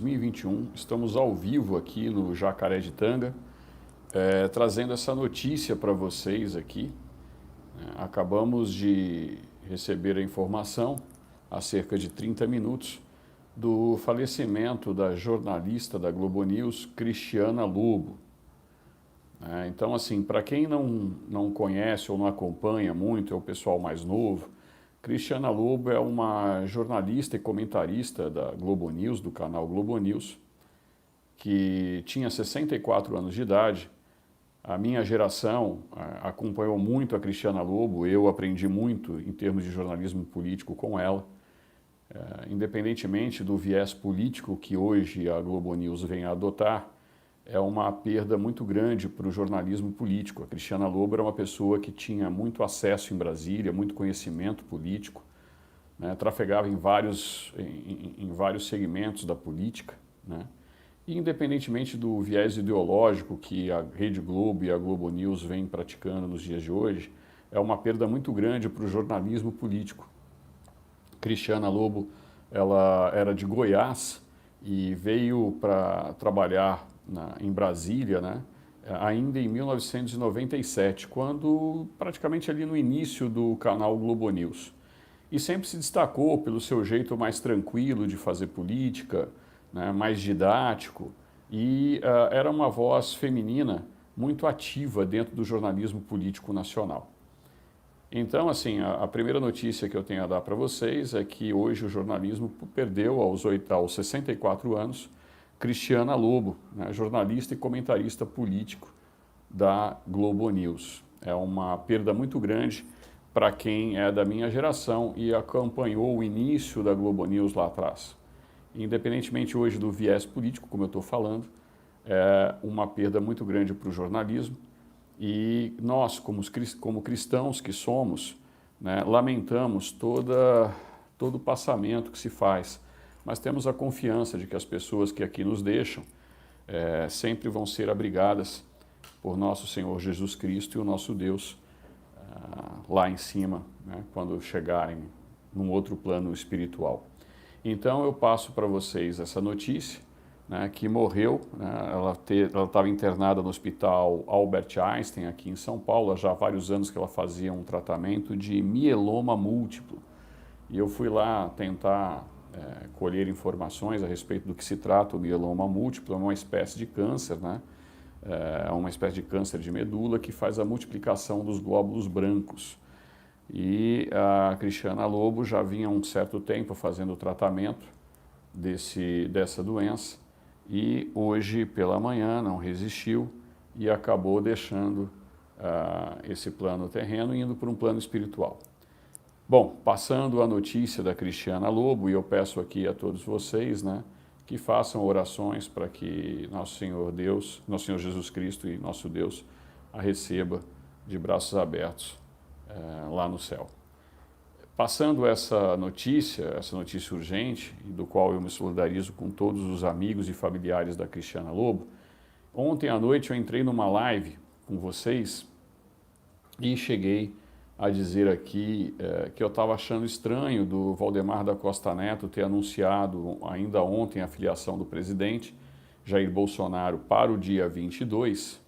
2021. Estamos ao vivo aqui no Jacareditanga, trazendo essa notícia para vocês aqui. Acabamos de receber a informação, há cerca de 30 minutos, do falecimento da jornalista da Globo News, Cristiana Lobo. Então, assim, para quem não conhece ou não acompanha muito, é o pessoal mais novo, Cristiana Lobo é uma jornalista e comentarista da Globo News, do canal Globo News, que tinha 64 anos de idade. A minha geração acompanhou muito a Cristiana Lobo, eu aprendi muito em termos de jornalismo político com ela. Independentemente do viés político que hoje a Globo News vem a adotar, é uma perda muito grande para o jornalismo político. A Cristiana Lobo era uma pessoa que tinha muito acesso em Brasília, muito conhecimento político, trafegava em vários segmentos da política, E independentemente do viés ideológico que a Rede Globo e a Globo News vêm praticando nos dias de hoje, é uma perda muito grande para o jornalismo político. Cristiana Lobo, ela era de Goiás e veio para trabalhar em Brasília, ainda em 1997, quando praticamente ali no início do canal Globo News. E sempre se destacou pelo seu jeito mais tranquilo de fazer política, mais didático, e era uma voz feminina muito ativa dentro do jornalismo político nacional. Então, assim, a primeira notícia que eu tenho a dar para vocês é que hoje o jornalismo perdeu aos 64 anos Cristiana Lobo, jornalista e comentarista político da Globo News. É uma perda muito grande para quem é da minha geração e acompanhou o início da Globo News lá atrás. Independentemente hoje do viés político, como eu estou falando, é uma perda muito grande para o jornalismo e nós, como cristãos que somos, lamentamos todo o passamento que se faz, mas temos a confiança de que as pessoas que aqui nos deixam sempre vão ser abrigadas por nosso Senhor Jesus Cristo e o nosso Deus lá em cima, quando chegarem num outro plano espiritual. Então eu passo para vocês essa notícia, que morreu, ela estava internada no Hospital Albert Einstein, aqui em São Paulo, já há vários anos que ela fazia um tratamento de mieloma múltiplo. E eu fui lá tentar colher informações a respeito do que se trata o mieloma múltiplo. É uma espécie de câncer, é uma espécie de câncer de medula que faz a multiplicação dos glóbulos brancos. E a Cristiana Lobo já vinha há um certo tempo fazendo o tratamento dessa doença e hoje pela manhã não resistiu e acabou deixando esse plano terreno e indo para um plano espiritual. Bom, passando a notícia da Cristiana Lobo, e eu peço aqui a todos vocês, que façam orações para que nosso Senhor Deus, nosso Senhor Jesus Cristo e nosso Deus a receba de braços abertos lá no céu. Passando essa notícia urgente, do qual eu me solidarizo com todos os amigos e familiares da Cristiana Lobo, ontem à noite eu entrei numa live com vocês e cheguei a dizer aqui que eu estava achando estranho do Valdemar da Costa Neto ter anunciado ainda ontem a filiação do presidente Jair Bolsonaro para o dia 22,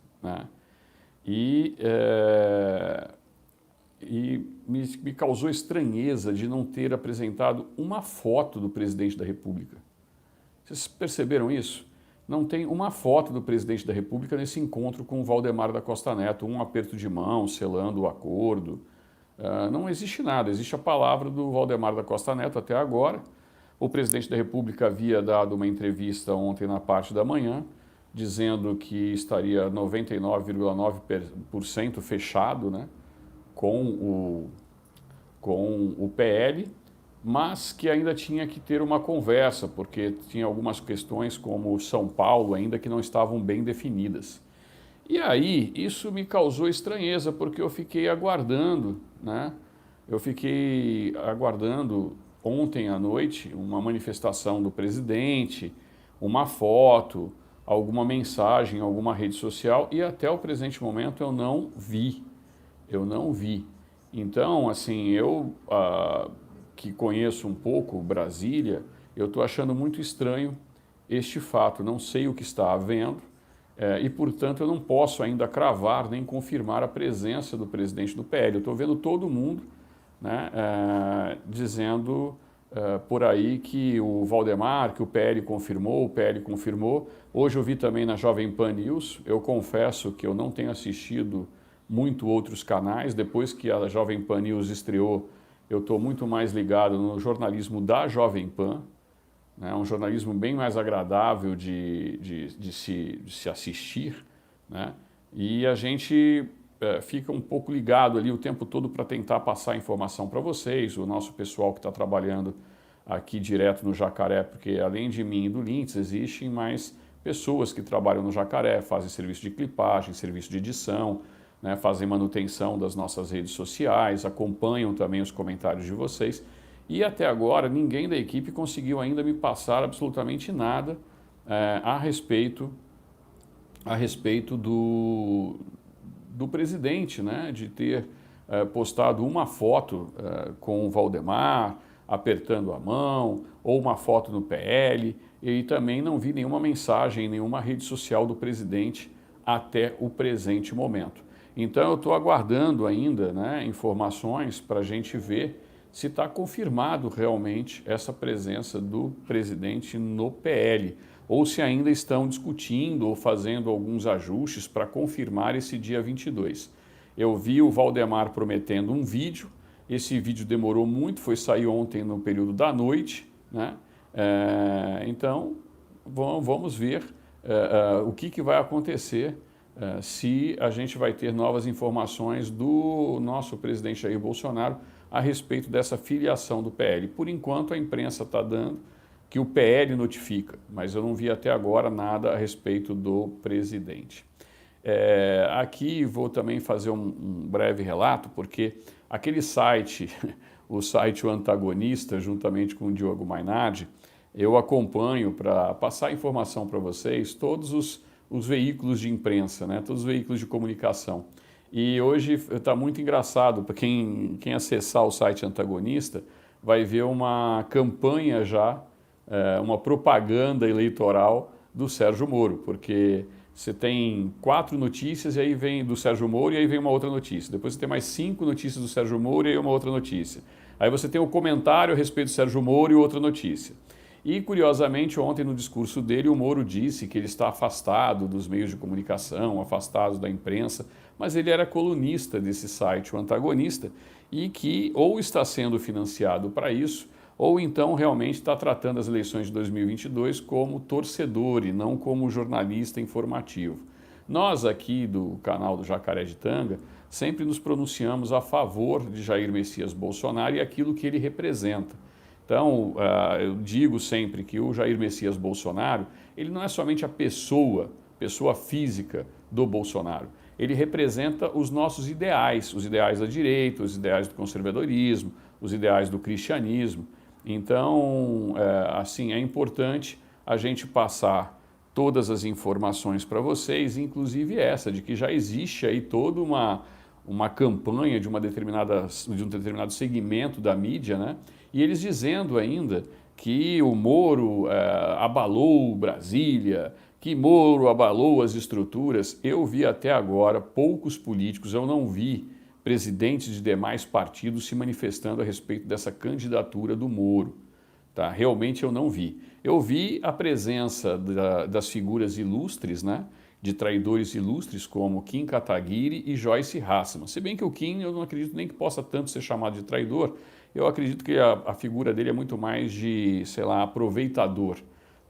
e me causou estranheza de não ter apresentado uma foto do presidente da República. Vocês perceberam isso? Não tem uma foto do presidente da República nesse encontro com o Valdemar da Costa Neto, um aperto de mão, selando o acordo. Não existe nada, existe a palavra do Valdemar da Costa Neto até agora. O presidente da República havia dado uma entrevista ontem na parte da manhã, dizendo que estaria 99,9% fechado, com o PL, mas que ainda tinha que ter uma conversa, porque tinha algumas questões como São Paulo ainda que não estavam bem definidas. E aí isso me causou estranheza, porque eu fiquei aguardando, Eu fiquei aguardando ontem à noite uma manifestação do presidente, uma foto, alguma mensagem, alguma rede social, e até o presente momento eu não vi. Então, assim, eu que conheço um pouco Brasília, eu estou achando muito estranho este fato, não sei o que está havendo, e, portanto, eu não posso ainda cravar nem confirmar a presença do presidente do PL. Eu estou vendo todo mundo, né, dizendo por aí que o Valdemar, que o PL confirmou, o PL confirmou. Hoje eu vi também na Jovem Pan News, eu confesso que eu não tenho assistido muito outros canais. Depois que a Jovem Pan News estreou, eu estou muito mais ligado no jornalismo da Jovem Pan, né, um jornalismo bem mais agradável de se assistir, né, e a gente fica um pouco ligado ali o tempo todo para tentar passar informação para vocês, o nosso pessoal que está trabalhando aqui direto no Jacaré, porque além de mim e do Lintz, existem mais pessoas que trabalham no Jacaré, fazem serviço de clipagem, serviço de edição, né, fazem manutenção das nossas redes sociais, acompanham também os comentários de vocês. E até agora ninguém da equipe conseguiu ainda me passar absolutamente nada a respeito do presidente, né, de ter postado uma foto com o Valdemar, apertando a mão, ou uma foto no PL, e também não vi nenhuma mensagem em nenhuma rede social do presidente até o presente momento. Então eu estou aguardando ainda, né, informações para a gente ver se está confirmado realmente essa presença do presidente no PL, ou se ainda estão discutindo ou fazendo alguns ajustes para confirmar esse dia 22. Eu vi o Valdemar prometendo um vídeo, esse vídeo demorou muito, foi sair ontem no período da noite, né? Então vamos ver o que vai acontecer, se a gente vai ter novas informações do nosso presidente Jair Bolsonaro a respeito dessa filiação do PL. Por enquanto, a imprensa está dando que o PL notifica, mas eu não vi até agora nada a respeito do presidente. Aqui vou também fazer um breve relato, porque aquele site, o site O Antagonista, juntamente com o Diogo Mainardi, eu acompanho para passar informação para vocês, todos os veículos de imprensa, né, todos os veículos de comunicação. E hoje está muito engraçado, para quem acessar o site Antagonista, vai ver uma campanha já, uma propaganda eleitoral do Sérgio Moro, porque você tem 4 notícias e aí vem do Sérgio Moro e aí vem uma outra notícia. Depois você tem mais 5 notícias do Sérgio Moro e aí uma outra notícia. Aí você tem o comentário a respeito do Sérgio Moro e outra notícia. E, curiosamente, ontem no discurso dele, o Moro disse que ele está afastado dos meios de comunicação, afastado da imprensa, mas ele era colunista desse site, o Antagonista, e que ou está sendo financiado para isso, ou então realmente está tratando as eleições de 2022 como torcedor e não como jornalista informativo. Nós aqui do canal do Jacaré de Tanga sempre nos pronunciamos a favor de Jair Messias Bolsonaro e aquilo que ele representa. Então, eu digo sempre que o Jair Messias Bolsonaro, ele não é somente a pessoa física do Bolsonaro. Ele representa os nossos ideais, os ideais da direita, os ideais do conservadorismo, os ideais do cristianismo. Então, assim, é importante a gente passar todas as informações para vocês, inclusive essa, de que já existe aí toda uma campanha de um determinado segmento da mídia, né? E eles dizendo ainda que o Moro abalou Brasília, que Moro abalou as estruturas. Eu vi até agora poucos políticos, eu não vi presidentes de demais partidos se manifestando a respeito dessa candidatura do Moro. Tá? Realmente eu não vi. Eu vi a presença das figuras ilustres, né? De traidores ilustres como Kim Kataguiri e Joyce Hasselman. Se bem que o Kim eu não acredito nem que possa tanto ser chamado de traidor, eu acredito que a figura dele é muito mais de, sei lá, aproveitador,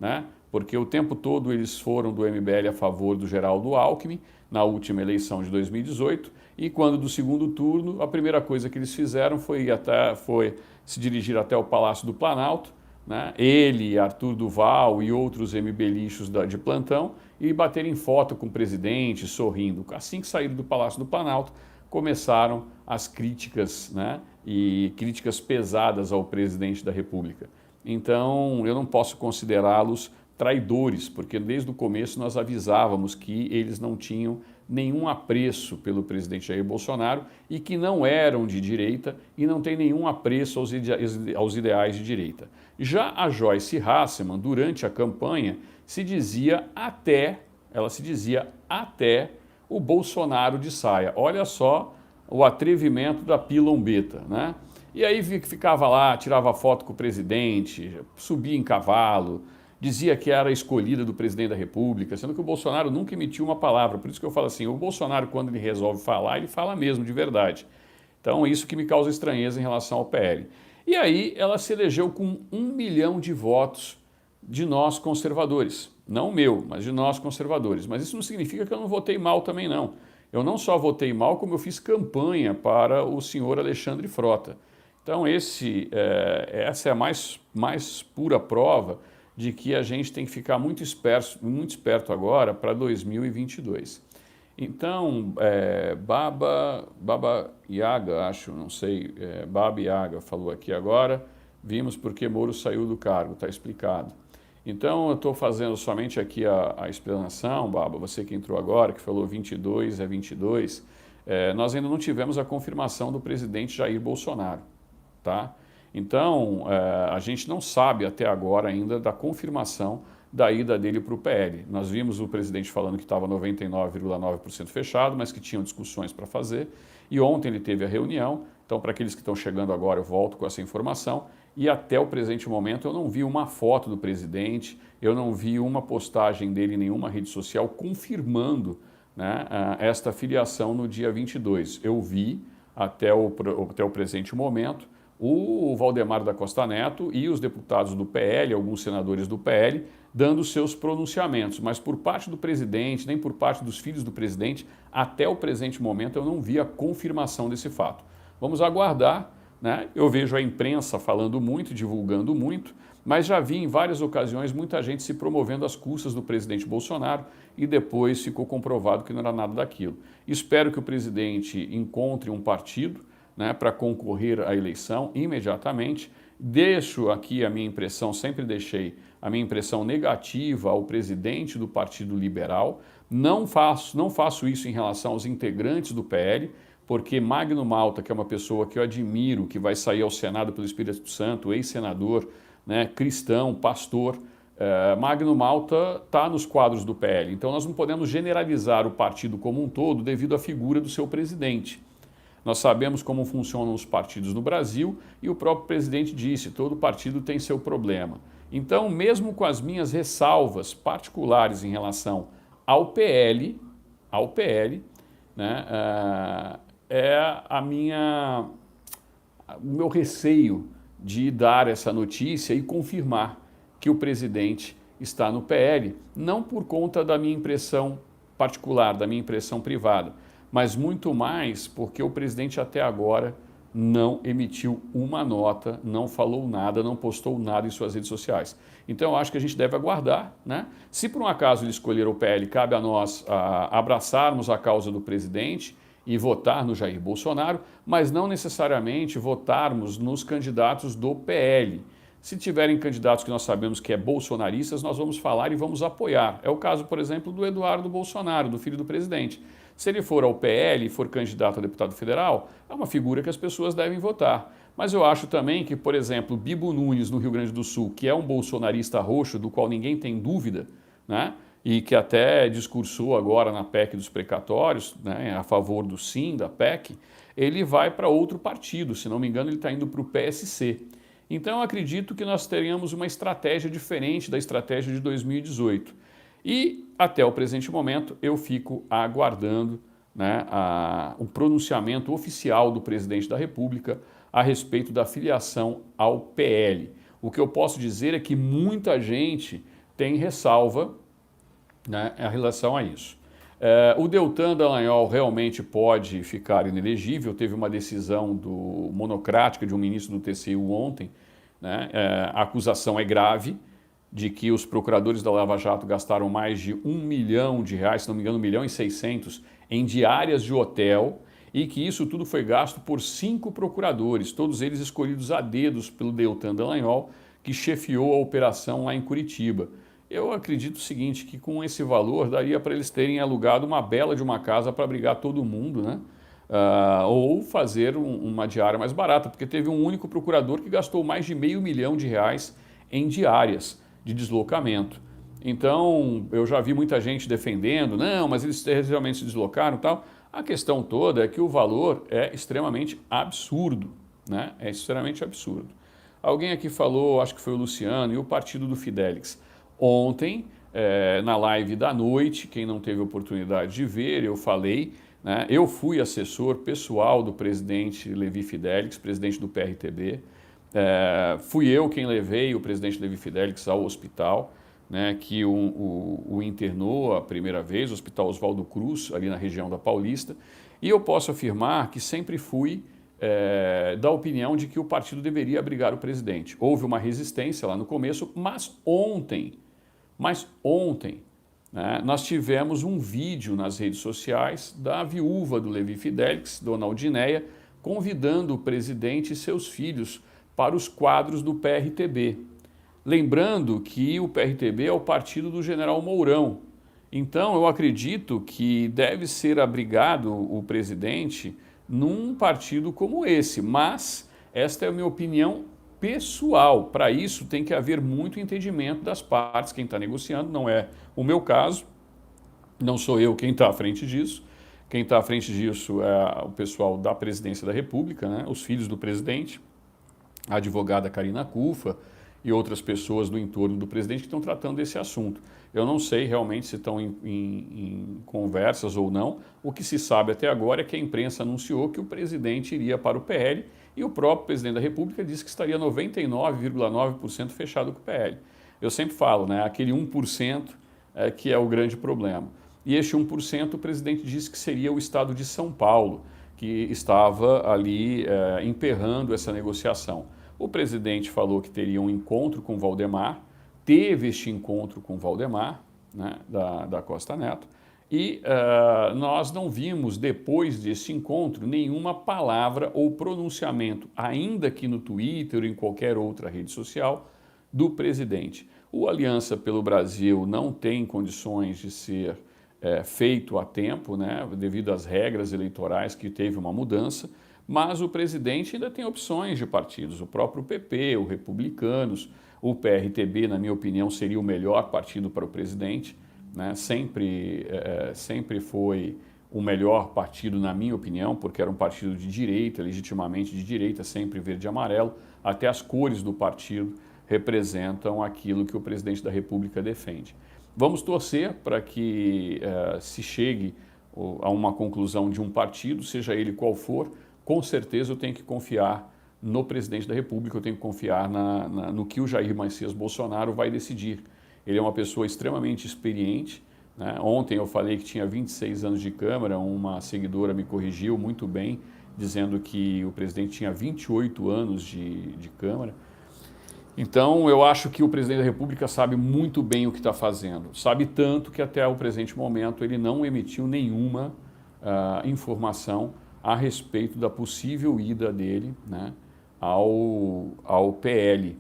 né? Porque o tempo todo eles foram do MBL a favor do Geraldo Alckmin, na última eleição de 2018, e quando do segundo turno, a primeira coisa que eles fizeram foi se dirigir até o Palácio do Planalto, né? Ele, Arthur Duval e outros MBListas de plantão, e baterem foto com o presidente, sorrindo. Assim que saíram do Palácio do Planalto, começaram as críticas, né? E críticas pesadas ao presidente da República. Então, eu não posso considerá-los traidores, porque desde o começo nós avisávamos que eles não tinham nenhum apreço pelo presidente Jair Bolsonaro e que não eram de direita e não têm nenhum apreço aos ideais de direita. Já a Joyce Hasselman, durante a campanha, ela se dizia até o Bolsonaro de saia. Olha só o atrevimento da pilombeta, né? E aí ficava lá, tirava foto com o presidente, subia em cavalo, dizia que era escolhida do presidente da República, sendo que o Bolsonaro nunca emitiu uma palavra. Por isso que eu falo assim, o Bolsonaro, quando ele resolve falar, ele fala mesmo, de verdade. Então, isso que me causa estranheza em relação ao PL. E aí, ela se elegeu com 1 milhão de votos de nós conservadores. Não meu, mas de nós conservadores. Mas isso não significa que eu não votei mal também, não. Eu não só votei mal, como eu fiz campanha para o senhor Alexandre Frota. Então, essa é a mais pura prova de que a gente tem que ficar muito esperto agora para 2022. Então, Baba Yaga, acho, não sei, Baba Yaga falou aqui agora, vimos porque Moro saiu do cargo, está explicado. Então, eu estou fazendo somente aqui a explanação, Baba, você que entrou agora, que falou 22 é 22, nós ainda não tivemos a confirmação do presidente Jair Bolsonaro, tá? Então, a gente não sabe até agora ainda da confirmação da ida dele para o PL. Nós vimos o presidente falando que estava 99,9% fechado, mas que tinham discussões para fazer. E ontem ele teve a reunião. Então, para aqueles que estão chegando agora, eu volto com essa informação. E até o presente momento eu não vi uma foto do presidente, eu não vi uma postagem dele em nenhuma rede social confirmando, né, esta filiação no dia 22. Eu vi até o presente momento o Valdemar da Costa Neto e os deputados do PL, alguns senadores do PL, dando seus pronunciamentos, mas por parte do presidente, nem por parte dos filhos do presidente, até o presente momento eu não vi a confirmação desse fato. Vamos aguardar, né? Eu vejo a imprensa falando muito, divulgando muito, mas já vi em várias ocasiões muita gente se promovendo às custas do presidente Bolsonaro e depois ficou comprovado que não era nada daquilo. Espero que o presidente encontre um partido, né, para concorrer à eleição imediatamente. Deixo aqui a minha impressão, sempre deixei a minha impressão negativa ao presidente do Partido Liberal. Não faço isso em relação aos integrantes do PL, porque Magno Malta, que é uma pessoa que eu admiro, que vai sair ao Senado pelo Espírito Santo, ex-senador, né, cristão, pastor, Magno Malta está nos quadros do PL. Então nós não podemos generalizar o partido como um todo devido à figura do seu presidente. Nós sabemos como funcionam os partidos no Brasil e o próprio presidente disse, todo partido tem seu problema. Então, mesmo com as minhas ressalvas particulares em relação ao PL, né, o meu receio de dar essa notícia e confirmar que o presidente está no PL, não por conta da minha impressão particular, da minha impressão privada, mas muito mais porque o presidente até agora não emitiu uma nota, não falou nada, não postou nada em suas redes sociais. Então eu acho que a gente deve aguardar, né? Se por um acaso ele escolher o PL, cabe a nós abraçarmos a causa do presidente e votar no Jair Bolsonaro, mas não necessariamente votarmos nos candidatos do PL. Se tiverem candidatos que nós sabemos que é bolsonaristas, nós vamos falar e vamos apoiar. É o caso, por exemplo, do Eduardo Bolsonaro, do filho do presidente. Se ele for ao PL e for candidato a deputado federal, é uma figura que as pessoas devem votar. Mas eu acho também que, por exemplo, Bibo Nunes, no Rio Grande do Sul, que é um bolsonarista roxo, do qual ninguém tem dúvida, né? E que até discursou agora na PEC dos precatórios, né, a favor do sim, da PEC, ele vai para outro partido, se não me engano ele está indo para o PSC. Então eu acredito que nós teríamos uma estratégia diferente da estratégia de 2018. E até o presente momento eu fico aguardando, né, o pronunciamento oficial do presidente da República a respeito da filiação ao PL. O que eu posso dizer é que muita gente tem ressalva, né, em relação a isso. O Deltan Dallagnol realmente pode ficar inelegível, teve uma decisão monocrática de um ministro do TCU ontem, né, a acusação é grave, de que os procuradores da Lava Jato gastaram mais de R$1 milhão, se não me engano, R$1.600.000 em diárias de hotel e que isso tudo foi gasto por 5 procuradores, todos eles escolhidos a dedos pelo Deltan Dallagnol, que chefiou a operação lá em Curitiba. Eu acredito o seguinte, que com esse valor daria para eles terem alugado uma bela de uma casa para abrigar todo mundo, né? Ou fazer uma diária mais barata, porque teve um único procurador que gastou mais de R$500.000 em diárias de deslocamento. Então, eu já vi muita gente defendendo, não, mas eles realmente se deslocaram e tal. A questão toda é que o valor é extremamente absurdo, né? É extremamente absurdo. Alguém aqui falou, acho que foi o Luciano, e o partido do Fidelix. Ontem, na live da noite, quem não teve oportunidade de ver, eu falei, né? Eu fui assessor pessoal do presidente Levi Fidelix, presidente do PRTB. Fui eu quem levei o presidente Levi Fidelix ao hospital, né, que o internou a primeira vez, o Hospital Oswaldo Cruz, ali na região da Paulista, e eu posso afirmar que sempre fui da opinião de que o partido deveria abrigar o presidente. Houve uma resistência lá no começo, mas ontem, né, nós tivemos um vídeo nas redes sociais da viúva do Levi Fidelix, Dona Aldineia, convidando o presidente e seus filhos para os quadros do PRTB. Lembrando que o PRTB é o partido do general Mourão. Então, eu acredito que deve ser abrigado o presidente num partido como esse, mas esta é a minha opinião pessoal. Para isso, tem que haver muito entendimento das partes. Quem está negociando não é o meu caso, não sou eu quem está à frente disso. Quem está à frente disso é o pessoal da Presidência da República, né? Os filhos do presidente, a advogada Karina Cufa e outras pessoas do entorno do presidente que estão tratando desse assunto. Eu não sei realmente se estão em conversas ou não. O que se sabe até agora é que a imprensa anunciou que o presidente iria para o PL e o próprio presidente da República disse que estaria 99,9% fechado com o PL. Eu sempre falo, né, aquele 1% que é o grande problema. E este 1% o presidente disse que seria o estado de São Paulo, que estava ali emperrando essa negociação. O presidente falou que teria um encontro com Valdemar, teve este encontro com Valdemar, né, da Costa Neto, e nós não vimos, depois desse encontro, nenhuma palavra ou pronunciamento, ainda que no Twitter ou em qualquer outra rede social, do presidente. O Aliança pelo Brasil não tem condições de ser feito a tempo, né, devido às regras eleitorais que teve uma mudança, mas o presidente ainda tem opções de partidos, o próprio PP, o Republicanos, o PRTB, na minha opinião, seria o melhor partido para o presidente, né? Sempre foi o melhor partido, na minha opinião, porque era um partido de direita, legitimamente de direita, sempre verde e amarelo, até as cores do partido representam aquilo que o presidente da República defende. Vamos torcer para que se chegue a uma conclusão de um partido, seja ele qual for. Com certeza eu tenho que confiar no presidente da República, eu tenho que confiar no que o Jair Messias Bolsonaro vai decidir. Ele é uma pessoa extremamente experiente, né? Ontem eu falei que tinha 26 anos de Câmara, uma seguidora me corrigiu muito bem, dizendo que o presidente tinha 28 anos de Câmara. Então, eu acho que o presidente da República sabe muito bem o que está fazendo. Sabe tanto que até o presente momento ele não emitiu nenhuma informação a respeito da possível ida dele, né, ao PL.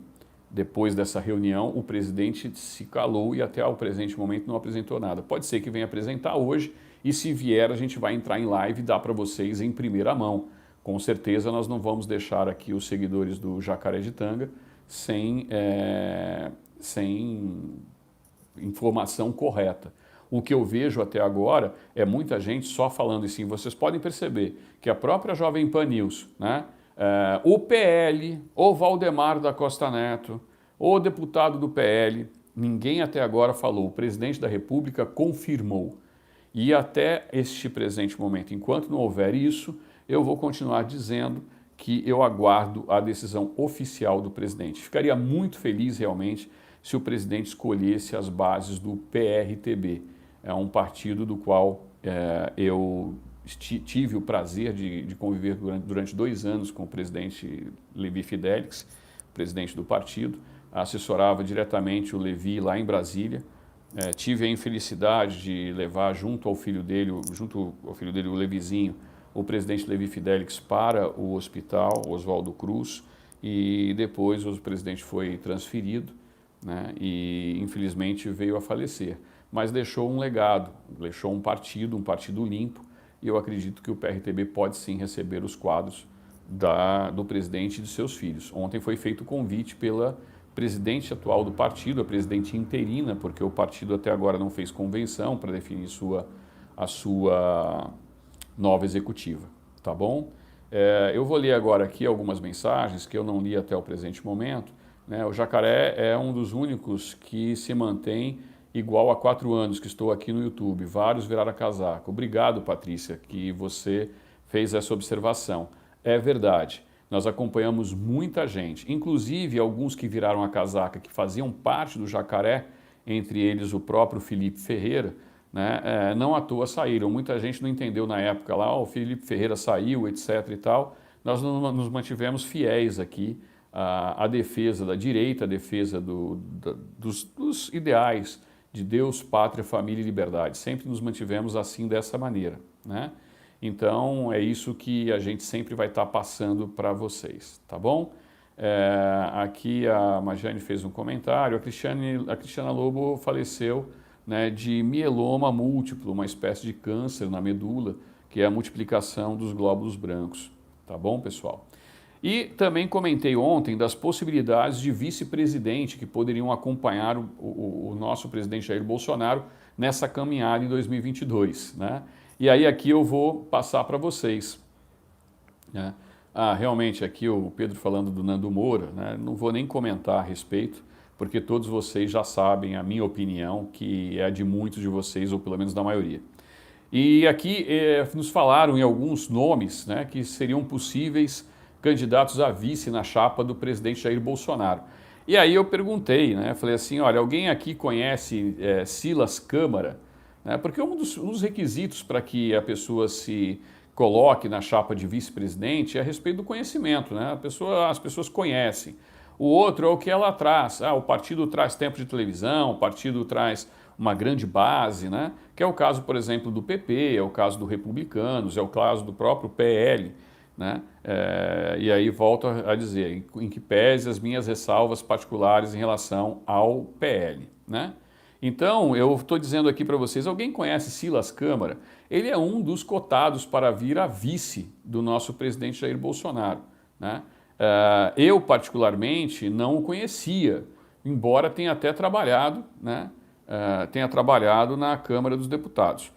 Depois dessa reunião, o presidente se calou e até o presente momento não apresentou nada. Pode ser que venha apresentar hoje e se vier a gente vai entrar em live e dar para vocês em primeira mão. Com certeza nós não vamos deixar aqui os seguidores do Jacareditanga sem informação correta. O que eu vejo até agora é muita gente só falando assim. Vocês podem perceber que a própria Jovem Pan News, né, o PL, o Valdemar da Costa Neto, o deputado do PL, ninguém até agora falou. O presidente da República confirmou. E até este presente momento, enquanto não houver isso, eu vou continuar dizendo que eu aguardo a decisão oficial do presidente. Ficaria muito feliz realmente se o presidente escolhesse as bases do PRTB. É um partido do qual eu tive o prazer de conviver durante 2 anos com o presidente Levi Fidelix, presidente do partido. Assessorava diretamente o Levi lá em Brasília. Tive a infelicidade de levar junto ao filho dele, o Levizinho, o presidente Levi Fidelix para o hospital Oswaldo Cruz, e depois o presidente foi transferido, né, e infelizmente veio a falecer. Mas deixou um legado, deixou um partido limpo, e eu acredito que o PRTB pode sim receber os quadros do presidente e de seus filhos. Ontem foi feito o convite presidente atual do partido, a presidente interina, porque o partido até agora não fez convenção para definir a sua nova executiva, tá bom? Eu vou ler agora aqui algumas mensagens que eu não li até o presente momento, né? O Jacaré é um dos únicos que se mantém igual há 4 anos que estou aqui no YouTube, vários viraram casaco. Obrigado, Patrícia, que você fez essa observação. É verdade. Nós acompanhamos muita gente, inclusive alguns que viraram a casaca, que faziam parte do Jacaré, entre eles o próprio Felipe Ferreira, né? Não à toa saíram. Muita gente não entendeu na época lá, o Felipe Ferreira saiu, etc. e tal. Nós nos mantivemos fiéis aqui à defesa da direita, à defesa dos ideais de Deus, pátria, família e liberdade. Sempre nos mantivemos assim, dessa maneira, né? Então, é isso que a gente sempre vai estar passando para vocês, tá bom? Aqui a Majane fez um comentário, a Cristiana Lobo faleceu, né, de mieloma múltiplo, uma espécie de câncer na medula, que é a multiplicação dos glóbulos brancos, tá bom, pessoal? E também comentei ontem das possibilidades de vice-presidente que poderiam acompanhar o nosso presidente Jair Bolsonaro nessa caminhada em 2022, né? E aí aqui eu vou passar para vocês, né? Realmente aqui o Pedro falando do Nando Moura, né? Não vou nem comentar a respeito, porque todos vocês já sabem a minha opinião, que é a de muitos de vocês, ou pelo menos da maioria. E aqui nos falaram em alguns nomes, né, que seriam possíveis candidatos a vice na chapa do presidente Jair Bolsonaro. E aí eu perguntei, né, falei assim, olha, alguém aqui conhece Silas Câmara? Porque um dos requisitos para que a pessoa se coloque na chapa de vice-presidente é a respeito do conhecimento, né? As pessoas conhecem. O outro é o que ela traz. O partido traz tempo de televisão, o partido traz uma grande base, né? Que é o caso, por exemplo, do PP, é o caso do Republicanos, é o caso do próprio PL, né? E aí volto a dizer, em que pese as minhas ressalvas particulares em relação ao PL, né? Então, eu estou dizendo aqui para vocês, alguém conhece Silas Câmara? Ele é um dos cotados para vir a vice do nosso presidente Jair Bolsonaro, né? Eu, particularmente, não o conhecia, embora tenha até trabalhado, né? Tenha trabalhado na Câmara dos Deputados.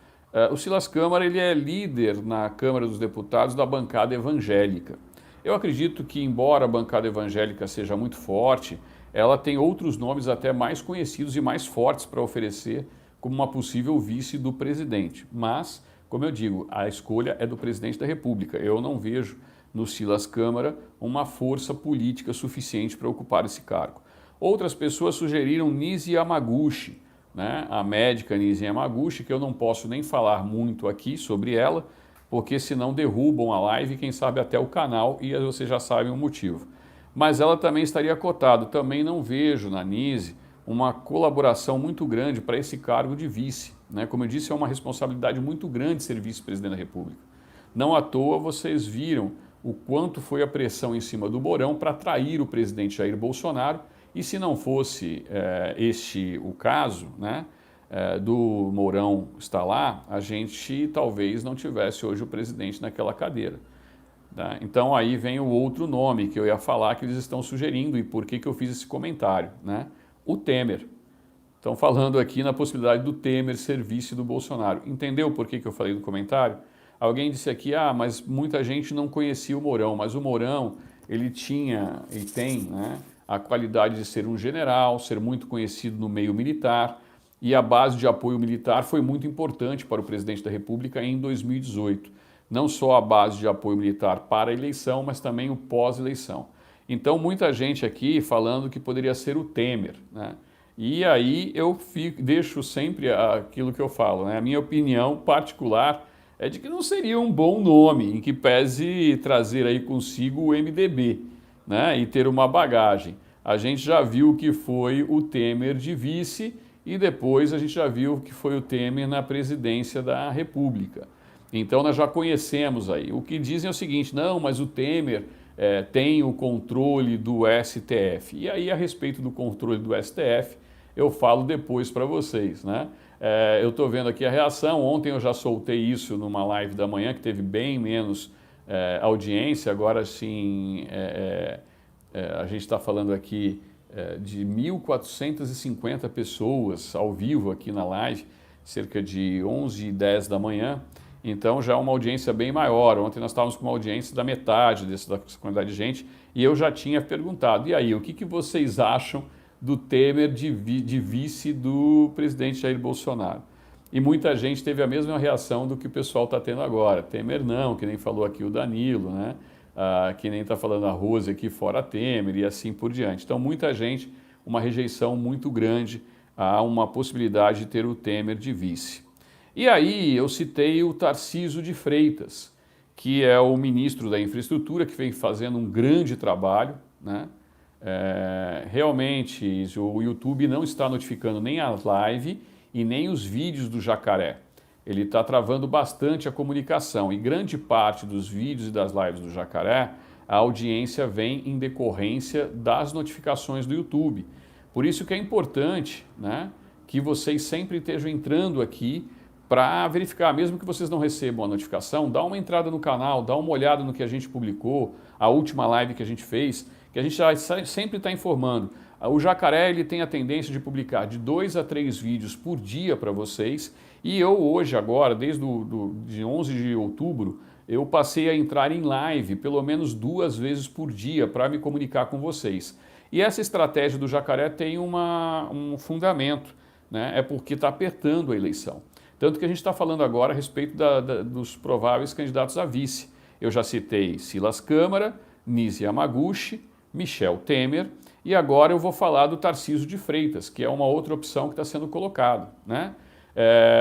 O Silas Câmara ele é líder na Câmara dos Deputados da bancada evangélica. Eu acredito que, embora a bancada evangélica seja muito forte, ela tem outros nomes até mais conhecidos e mais fortes para oferecer como uma possível vice do presidente. Mas, como eu digo, a escolha é do presidente da República. Eu não vejo no Silas Câmara uma força política suficiente para ocupar esse cargo. Outras pessoas sugeriram Nise Yamaguchi, né? A médica Nise Yamaguchi, que eu não posso nem falar muito aqui sobre ela, porque senão derrubam a live e quem sabe até o canal e vocês já sabem o motivo. Mas ela também estaria cotada. Também não vejo na Nise uma colaboração muito grande para esse cargo de vice, né? Como eu disse, é uma responsabilidade muito grande ser vice-presidente da República. Não à toa vocês viram o quanto foi a pressão em cima do Mourão para atrair o presidente Jair Bolsonaro, e se não fosse este o caso, né, do Mourão estar lá, a gente talvez não tivesse hoje o presidente naquela cadeira. Tá? Então aí vem o outro nome que eu ia falar que eles estão sugerindo e por que eu fiz esse comentário, né? O Temer. Estão falando aqui na possibilidade do Temer ser vice do Bolsonaro. Entendeu por que eu falei no comentário? Alguém disse aqui, mas muita gente não conhecia o Mourão, mas o Mourão, ele tinha e tem, né, a qualidade de ser um general, ser muito conhecido no meio militar, e a base de apoio militar foi muito importante para o presidente da República em 2018. Não só a base de apoio militar para a eleição, mas também o pós-eleição. Então, muita gente aqui falando que poderia ser o Temer, né? E aí eu deixo sempre aquilo que eu falo, né? A minha opinião particular é de que não seria um bom nome, em que pese trazer aí consigo o MDB, né? E ter uma bagagem. A gente já viu que foi o Temer de vice e depois a gente já viu que foi o Temer na presidência da República. Então nós já conhecemos aí. O que dizem é o seguinte, não, mas o Temer tem o controle do STF. E aí a respeito do controle do STF, eu falo depois para vocês, né? Eu estou vendo aqui a reação, ontem eu já soltei isso numa live da manhã, que teve bem menos audiência, agora sim a gente está falando aqui de 1.450 pessoas ao vivo aqui na live, cerca de 11h10 da manhã, então já é uma audiência bem maior. Ontem nós estávamos com uma audiência da metade dessa quantidade de gente e eu já tinha perguntado, e aí, o que vocês acham do Temer de vice do presidente Jair Bolsonaro? E muita gente teve a mesma reação do que o pessoal está tendo agora. Temer não, que nem falou aqui o Danilo, né? Que nem está falando a Rose aqui fora Temer e assim por diante. Então muita gente, uma rejeição muito grande a uma possibilidade de ter o Temer de vice. E aí eu citei o Tarcísio de Freitas, que é o ministro da Infraestrutura, que vem fazendo um grande trabalho, né? Realmente o YouTube não está notificando nem as lives e nem os vídeos do Jacaré. Ele está travando bastante a comunicação e grande parte dos vídeos e das lives do Jacaré, a audiência vem em decorrência das notificações do YouTube. Por isso que é importante, né, que vocês sempre estejam entrando aqui para verificar, mesmo que vocês não recebam a notificação, dá uma entrada no canal, dá uma olhada no que a gente publicou, a última live que a gente fez, que a gente já sempre está informando. O Jacaré ele tem a tendência de publicar de 2 a 3 vídeos por dia para vocês e eu hoje agora, desde de 11 de outubro, eu passei a entrar em live pelo menos 2 vezes por dia para me comunicar com vocês. E essa estratégia do Jacaré tem um fundamento, né? É porque está apertando a eleição. Tanto que a gente está falando agora a respeito dos prováveis candidatos a vice. Eu já citei Silas Câmara, Nise Yamaguchi, Michel Temer, e agora eu vou falar do Tarcísio de Freitas, que é uma outra opção que está sendo colocado, né?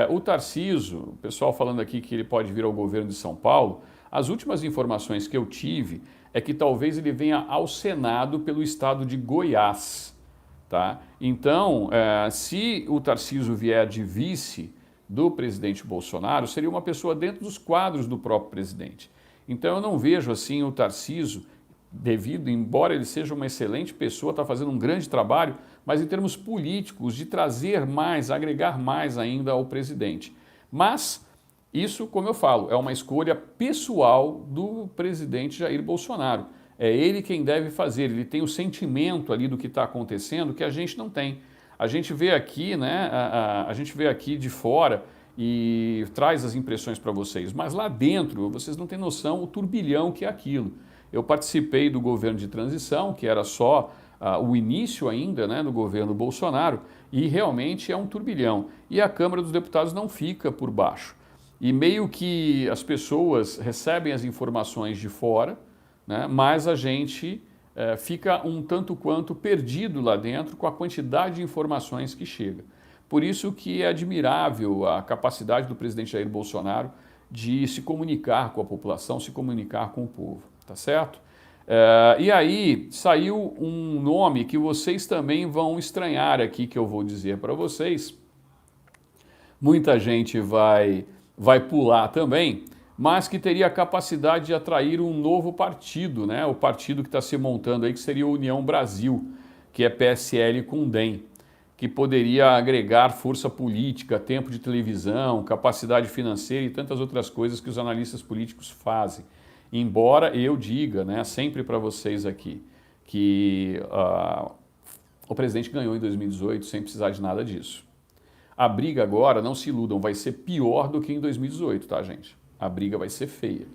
O Tarcísio, o pessoal falando aqui que ele pode vir ao governo de São Paulo, as últimas informações que eu tive é que talvez ele venha ao Senado pelo estado de Goiás, tá? Então, se o Tarcísio vier de vice do presidente Bolsonaro, seria uma pessoa dentro dos quadros do próprio presidente. Então eu não vejo assim o Tarcísio embora ele seja uma excelente pessoa, está fazendo um grande trabalho, mas em termos políticos, de trazer mais, agregar mais ainda ao presidente. Mas isso, como eu falo, é uma escolha pessoal do presidente Jair Bolsonaro. É ele quem deve fazer, ele tem o sentimento ali do que está acontecendo que a gente não tem. A gente vê aqui, né, a gente vê aqui de fora e traz as impressões para vocês, mas lá dentro vocês não têm noção o turbilhão que é aquilo. Eu participei do governo de transição, que era só o início ainda, né, do governo Bolsonaro, e realmente é um turbilhão. E a Câmara dos Deputados não fica por baixo. E meio que as pessoas recebem as informações de fora, né, mas a gente fica um tanto quanto perdido lá dentro com a quantidade de informações que chega. Por isso que é admirável a capacidade do presidente Jair Bolsonaro de se comunicar com a população, se comunicar com o povo. Tá certo? E aí saiu um nome que vocês também vão estranhar aqui, que eu vou dizer para vocês. Muita gente vai pular também, mas que teria a capacidade de atrair um novo partido, né? O partido que está se montando aí, que seria o União Brasil, que é PSL com DEM, que poderia agregar força política, tempo de televisão, capacidade financeira e tantas outras coisas que os analistas políticos fazem. Embora eu diga, né, sempre para vocês aqui, que o presidente ganhou em 2018 sem precisar de nada disso. A briga agora, não se iludam, vai ser pior do que em 2018, tá, gente? A briga vai ser feia.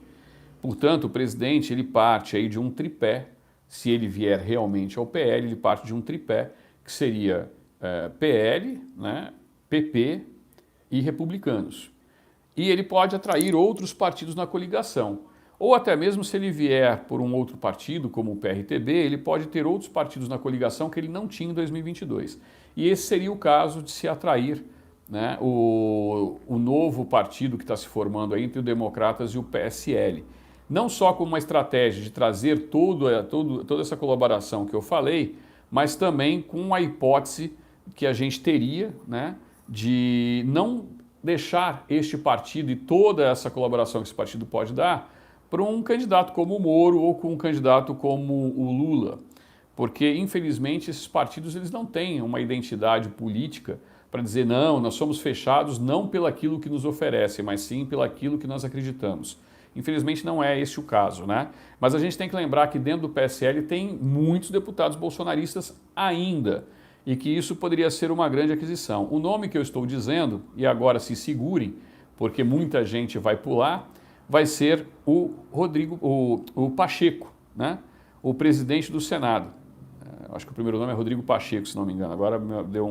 Portanto, o presidente, ele parte aí de um tripé, se ele vier realmente ao PL, ele parte de um tripé, que seria PL, né, PP e republicanos. E ele pode atrair outros partidos na coligação. Ou até mesmo se ele vier por um outro partido, como o PRTB, ele pode ter outros partidos na coligação que ele não tinha em 2022. E esse seria o caso de se atrair, né, o novo partido que está se formando aí entre os democratas e o PSL. Não só como uma estratégia de trazer toda essa colaboração que eu falei, mas também com a hipótese que a gente teria, né, de não deixar este partido e toda essa colaboração que esse partido pode dar para um candidato como o Moro ou com um candidato como o Lula. Porque, infelizmente, esses partidos eles não têm uma identidade política para dizer, não, nós somos fechados não pelaquilo que nos oferecem, mas sim pelaquilo que nós acreditamos. Infelizmente não é esse o caso, né? Mas a gente tem que lembrar que dentro do PSL tem muitos deputados bolsonaristas ainda e que isso poderia ser uma grande aquisição. O nome que eu estou dizendo, e agora se segurem, porque muita gente vai pular, vai ser o o Pacheco, né? O presidente do Senado. Acho que o primeiro nome é Rodrigo Pacheco, se não me engano. Agora deu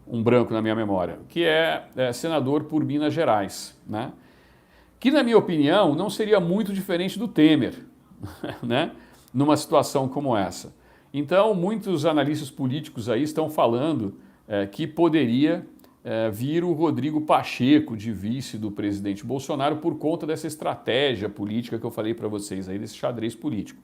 um branco na minha memória. Que é senador por Minas Gerais, né? Que, na minha opinião, não seria muito diferente do Temer, né? Numa situação como essa. Então, muitos analistas políticos aí estão falando que poderia vir o Rodrigo Pacheco de vice do presidente Bolsonaro por conta dessa estratégia política que eu falei para vocês aí, desse xadrez político.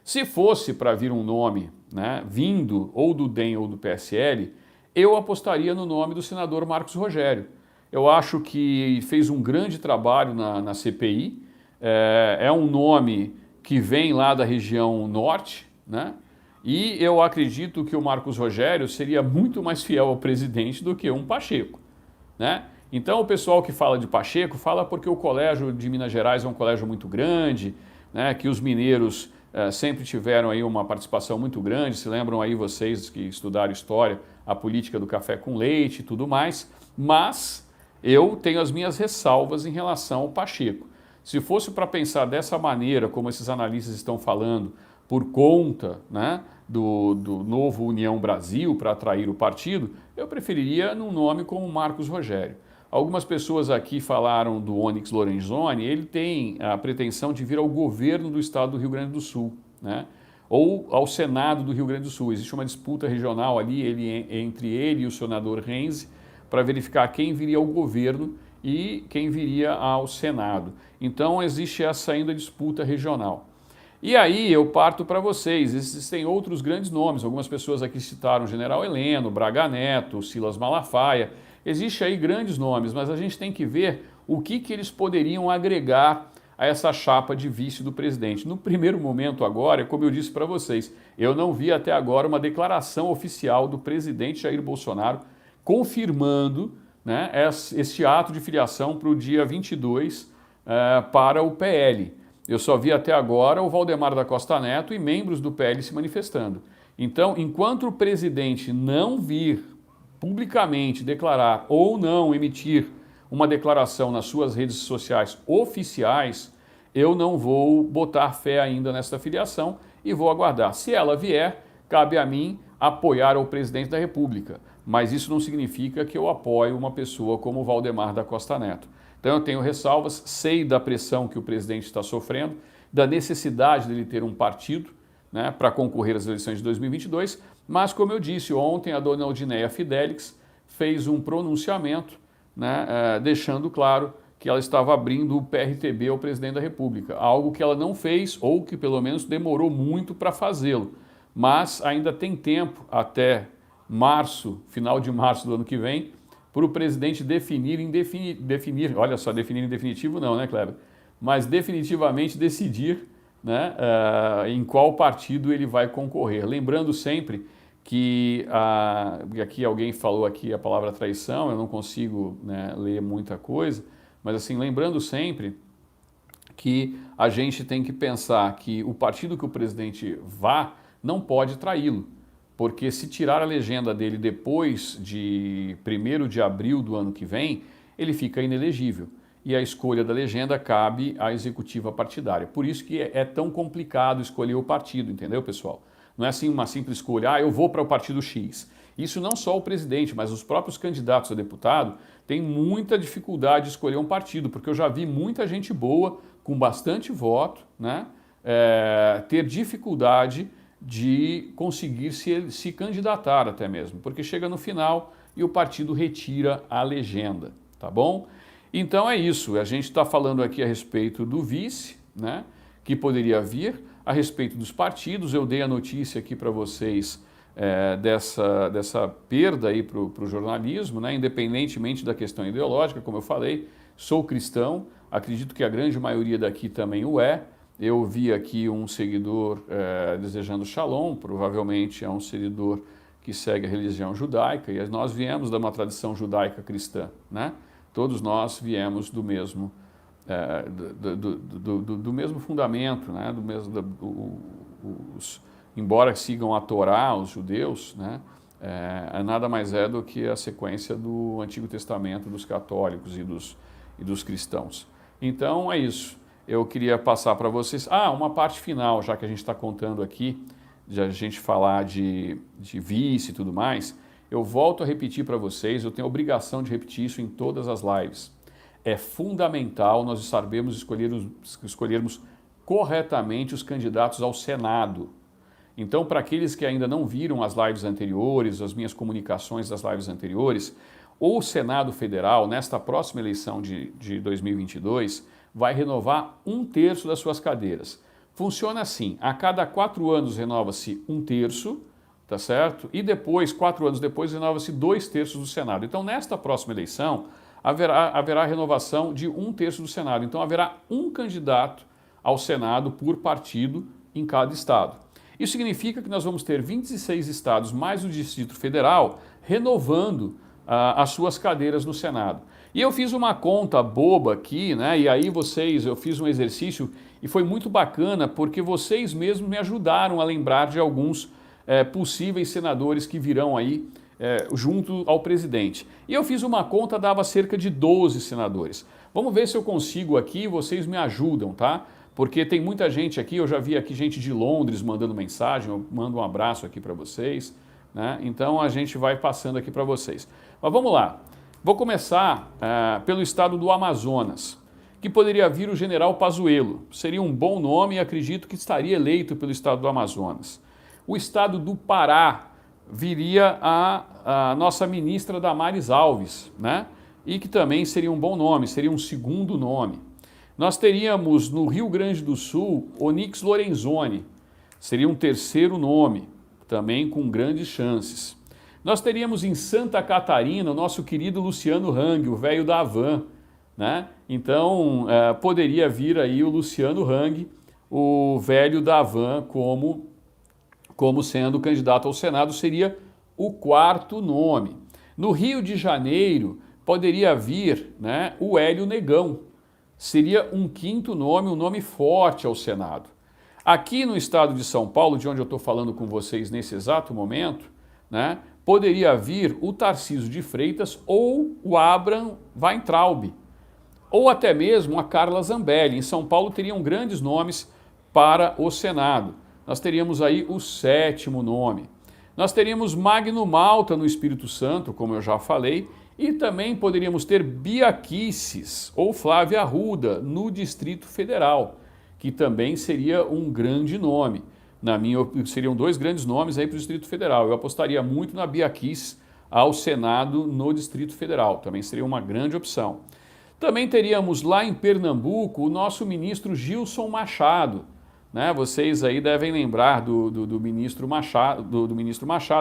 Se fosse para vir um nome, né, vindo ou do DEM ou do PSL, eu apostaria no nome do senador Marcos Rogério. Eu acho que fez um grande trabalho na CPI, é um nome que vem lá da região norte, né? E eu acredito que o Marcos Rogério seria muito mais fiel ao presidente do que um Pacheco, né? Então o pessoal que fala de Pacheco fala porque o colégio de Minas Gerais é um colégio muito grande, né? Que os mineiros sempre tiveram aí uma participação muito grande, se lembram aí vocês que estudaram história, a política do café com leite e tudo mais, mas eu tenho as minhas ressalvas em relação ao Pacheco. Se fosse para pensar dessa maneira, como esses analistas estão falando, por conta, né, do novo União Brasil para atrair o partido, eu preferiria num nome como Marcos Rogério. Algumas pessoas aqui falaram do Onyx Lorenzoni, ele tem a pretensão de vir ao governo do estado do Rio Grande do Sul, né? Ou ao Senado do Rio Grande do Sul. Existe uma disputa regional ali entre ele e o senador Renzi para verificar quem viria ao governo e quem viria ao Senado. Então existe essa ainda disputa regional. E aí eu parto para vocês, existem outros grandes nomes, algumas pessoas aqui citaram o General Heleno, Braga Neto, Silas Malafaia, existem aí grandes nomes, mas a gente tem que ver o que eles poderiam agregar a essa chapa de vice do presidente. No primeiro momento agora, como eu disse para vocês, eu não vi até agora uma declaração oficial do presidente Jair Bolsonaro confirmando, né, este ato de filiação para o dia 22 para o PL. Eu só vi até agora o Valdemar da Costa Neto e membros do PL se manifestando. Então, enquanto o presidente não vir publicamente declarar ou não emitir uma declaração nas suas redes sociais oficiais, eu não vou botar fé ainda nessa filiação e vou aguardar. Se ela vier, cabe a mim apoiar o presidente da República. Mas isso não significa que eu apoio uma pessoa como o Valdemar da Costa Neto. Então eu tenho ressalvas, sei da pressão que o presidente está sofrendo, da necessidade dele ter um partido, né, para concorrer às eleições de 2022, mas como eu disse ontem, a dona Aldineia Fidelix fez um pronunciamento, né, deixando claro que ela estava abrindo o PRTB ao presidente da República, algo que ela não fez ou que pelo menos demorou muito para fazê-lo, mas ainda tem tempo até março, final de março do ano que vem, para o presidente definir, olha só, definir em definitivo não, né, Kleber? Mas definitivamente decidir, né, em qual partido ele vai concorrer. Lembrando sempre que, aqui alguém falou aqui a palavra traição, eu não consigo, né, ler muita coisa, mas assim, lembrando sempre que a gente tem que pensar que o partido que o presidente vá não pode traí-lo. Porque se tirar a legenda dele depois de 1º de abril do ano que vem, ele fica inelegível. E a escolha da legenda cabe à executiva partidária. Por isso que é tão complicado escolher o partido, entendeu, pessoal? Não é assim uma simples escolha, eu vou para o partido X. Isso não só o presidente, mas os próprios candidatos a deputado têm muita dificuldade de escolher um partido, porque eu já vi muita gente boa, com bastante voto, né, ter dificuldade de conseguir se candidatar até mesmo, porque chega no final e o partido retira a legenda, tá bom? Então é isso, a gente está falando aqui a respeito do vice, né, que poderia vir, a respeito dos partidos, eu dei a notícia aqui para vocês dessa perda aí para o jornalismo, né, independentemente da questão ideológica, como eu falei, sou cristão, acredito que a grande maioria daqui também o é. Eu vi aqui um seguidor desejando shalom, provavelmente é um seguidor que segue a religião judaica, e nós viemos de uma tradição judaica cristã, né? Todos nós viemos do mesmo do mesmo fundamento, né? Embora sigam a Torá, os judeus, né? Nada mais é do que a sequência do Antigo Testamento dos católicos e dos cristãos. Então é isso. Eu queria passar para vocês... uma parte final, já que a gente está contando aqui, de a gente falar de vice e tudo mais, eu volto a repetir para vocês, eu tenho a obrigação de repetir isso em todas as lives. É fundamental nós escolhermos corretamente os candidatos ao Senado. Então, para aqueles que ainda não viram as lives anteriores, as minhas comunicações das lives anteriores, o Senado Federal, nesta próxima eleição de 2022, vai renovar 1/3 das suas cadeiras. Funciona assim, a cada 4 anos renova-se 1/3, tá certo? E depois, 4 anos depois, renova-se 2/3 do Senado. Então, nesta próxima eleição, haverá renovação de 1/3 do Senado. Então, haverá um candidato ao Senado por partido em cada estado. Isso significa que nós vamos ter 26 estados mais o Distrito Federal renovando as suas cadeiras no Senado. E eu fiz uma conta boba aqui, né? E aí eu fiz um exercício e foi muito bacana porque vocês mesmos me ajudaram a lembrar de alguns possíveis senadores que virão aí junto ao presidente. E eu fiz uma conta, dava cerca de 12 senadores. Vamos ver se eu consigo aqui, vocês me ajudam, tá? Porque tem muita gente aqui, eu já vi aqui gente de Londres mandando mensagem, eu mando um abraço aqui para vocês, né? Então a gente vai passando aqui para vocês. Mas vamos lá, vou começar pelo estado do Amazonas, que poderia vir o general Pazuello. Seria um bom nome e acredito que estaria eleito pelo estado do Amazonas. O estado do Pará viria a nossa ministra Damares Alves, né? E que também seria um bom nome, seria um segundo nome. Nós teríamos no Rio Grande do Sul Onyx Lorenzoni, seria um terceiro nome, também com grandes chances. Nós teríamos em Santa Catarina o nosso querido Luciano Hang, o velho da Havan, né? Então poderia vir aí o Luciano Hang, o velho da Havan, como sendo candidato ao Senado, seria o quarto nome. No Rio de Janeiro poderia vir, né, o Hélio Negão. Seria um quinto nome, um nome forte ao Senado. Aqui no estado de São Paulo, de onde eu estou falando com vocês nesse exato momento, né, poderia vir o Tarcísio de Freitas ou o Abraham Weintraub, ou até mesmo a Carla Zambelli. Em São Paulo teriam grandes nomes para o Senado. Nós teríamos aí o sétimo nome. Nós teríamos Magno Malta no Espírito Santo, como eu já falei, e também poderíamos ter Bia Kicis ou Flávia Arruda no Distrito Federal, que também seria um grande nome. Seriam 2 grandes nomes aí para o Distrito Federal. Eu apostaria muito na Bia Kicis ao Senado no Distrito Federal. Também seria uma grande opção. Também teríamos lá em Pernambuco o nosso ministro Gilson Machado, né? Vocês aí devem lembrar do ministro Machado,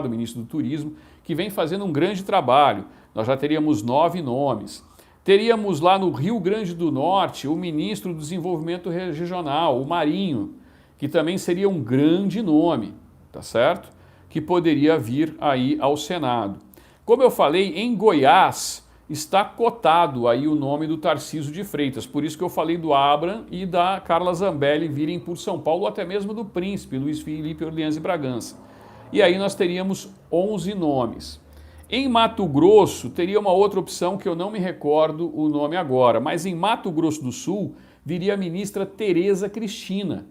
ministro do Turismo, que vem fazendo um grande trabalho. Nós já teríamos 9 nomes. Teríamos lá no Rio Grande do Norte o ministro do Desenvolvimento Regional, o Marinho, que também seria um grande nome, tá certo? Que poderia vir aí ao Senado. Como eu falei, em Goiás está cotado aí o nome do Tarcísio de Freitas, por isso que eu falei do Abraham e da Carla Zambelli virem por São Paulo, ou até mesmo do Príncipe, Luiz Felipe Orleans e Bragança. E aí nós teríamos 11 nomes. Em Mato Grosso, teria uma outra opção que eu não me recordo o nome agora, mas em Mato Grosso do Sul viria a ministra Tereza Cristina,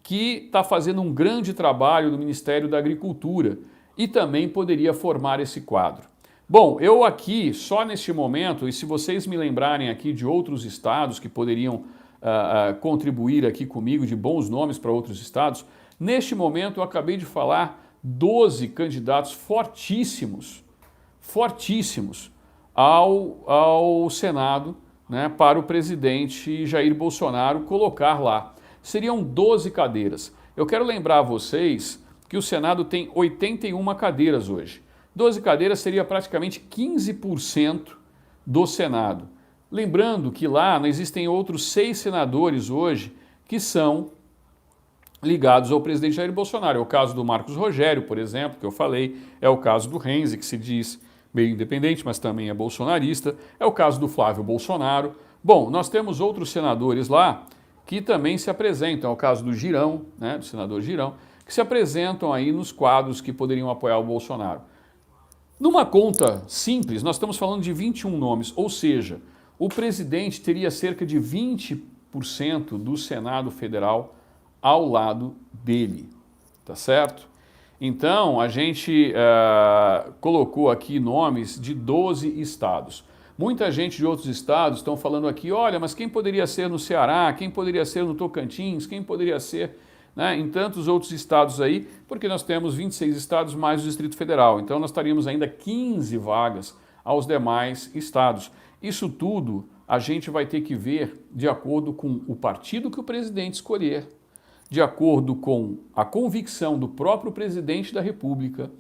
que está fazendo um grande trabalho no Ministério da Agricultura e também poderia formar esse quadro. Bom, eu aqui, só neste momento, e se vocês me lembrarem aqui de outros estados que poderiam contribuir aqui comigo, de bons nomes para outros estados, neste momento eu acabei de falar 12 candidatos fortíssimos ao Senado, né, para o presidente Jair Bolsonaro colocar lá. Seriam 12 cadeiras. Eu quero lembrar a vocês que o Senado tem 81 cadeiras hoje. 12 cadeiras seria praticamente 15% do Senado. Lembrando que lá não existem outros 6 senadores hoje que são ligados ao presidente Jair Bolsonaro. É o caso do Marcos Rogério, por exemplo, que eu falei. É o caso do Renzi, que se diz meio independente, mas também é bolsonarista. É o caso do Flávio Bolsonaro, Bom, nós temos outros senadores lá que também se apresentam, é o caso do Girão, né, do senador Girão, que se apresentam aí nos quadros que poderiam apoiar o Bolsonaro. Numa conta simples, nós estamos falando de 21 nomes, ou seja, o presidente teria cerca de 20% do Senado Federal ao lado dele, tá certo? Então, a gente colocou aqui nomes de 12 estados. Muita gente de outros estados estão falando aqui, olha, mas quem poderia ser no Ceará, quem poderia ser no Tocantins, quem poderia ser, né, em tantos outros estados aí, porque nós temos 26 estados mais o Distrito Federal. Então, nós estaríamos ainda 15 vagas aos demais estados. Isso tudo a gente vai ter que ver de acordo com o partido que o presidente escolher, de acordo com a convicção do próprio presidente da República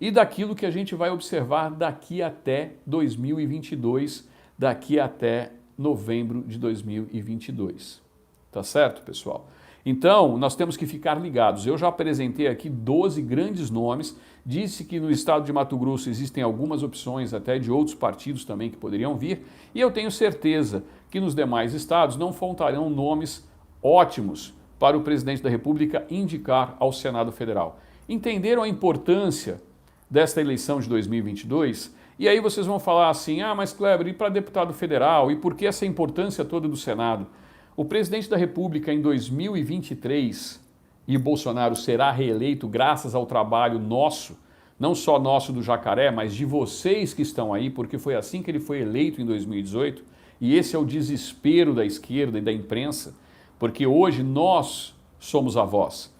e daquilo que a gente vai observar daqui até 2022, daqui até novembro de 2022. Tá certo, pessoal? Então, nós temos que ficar ligados. Eu já apresentei aqui 12 grandes nomes, disse que no estado de Mato Grosso existem algumas opções até de outros partidos também que poderiam vir, e eu tenho certeza que nos demais estados não faltarão nomes ótimos para o presidente da República indicar ao Senado Federal. Entenderam a importância desta eleição de 2022? E aí vocês vão falar assim, mas Kleber, e para deputado federal? E por que essa importância toda do Senado? O presidente da República em 2023, e Bolsonaro será reeleito graças ao trabalho nosso, não só nosso do Jacaré, mas de vocês que estão aí, porque foi assim que ele foi eleito em 2018, e esse é o desespero da esquerda e da imprensa, porque hoje nós somos a voz.